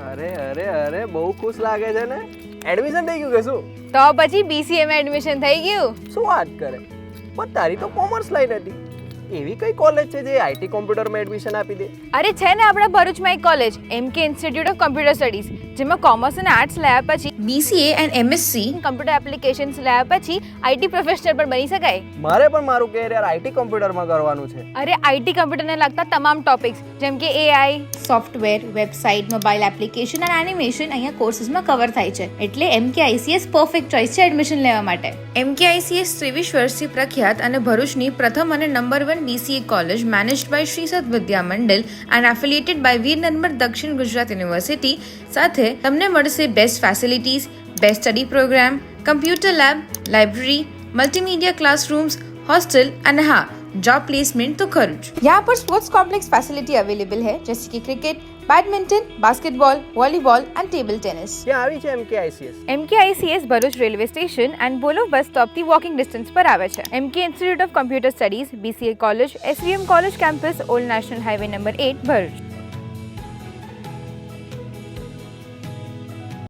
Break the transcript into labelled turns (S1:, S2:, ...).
S1: અરે બહુ ખુશ લાગે છે ને. એડમિશન થઈ ગયું કે શું?
S2: તો પછી BCA માં એડમિશન થઈ ગયું.
S1: શું વાત કરે? પણ તારી તો કોમર્સ લાઈન હતી. એવી કઈ કોલેજ છે જે આઈટી કોમ્પ્યુટરમાં એડમિશન આપી દે?
S2: અરે છે ને આપણા ભરૂચમાં એક college MK institute of computer studies, જેમાં કોમર્સ અને આર્ટ્સ લાયા પછી BCA and MSc computer applications લાયા પછી IT પ્રોફેશનલ પણ બની શકાય.
S1: મારે પણ મારું કેરિયર આઈટી કોમ્પ્યુટરમાં કરવાનું છે.
S2: અરે IT કમ્પ્યુટરને લગતા તમામ ટોપિક્સ જેમ કે AI, software, website, mobile application અને એનિમેશન અહીંયા કોર્સીસમાં કવર થાય છે. એટલે MK ICS પરફેક્ટ ચોઇસ છે એડમિશન લેવા માટે. MK ICS 23 વર્ષથી પ્રખ્યાત અને ભરૂચની પ્રથમ અને number 1 BCA college managed by Sri Sat Vidya Mandal and affiliated by Veer Narmad Dakshin Gujarat University સાથે તમને મળશે best facilities, best study program, computer lab, library, multimedia classrooms, hostel અને હા जॉब प्लेसमेंट तो खरुच. यहाँ पर स्पोर्ट्स कॉम्प्लेक्स फैसिलिटी अवेलेबल है जैसे कि cricket, badminton, basketball, volleyball and table tennis.
S1: ક્યાં આવી છે MK ICS?
S2: MK ICS Bharuch railway station and બોલો બસ સ્ટોપથી વોકિંગ ડિસ્ટન્સ પર આવે છે. MK institute of computer studies, BCA college, SVM college campus, old national highway number 8 Bharuch.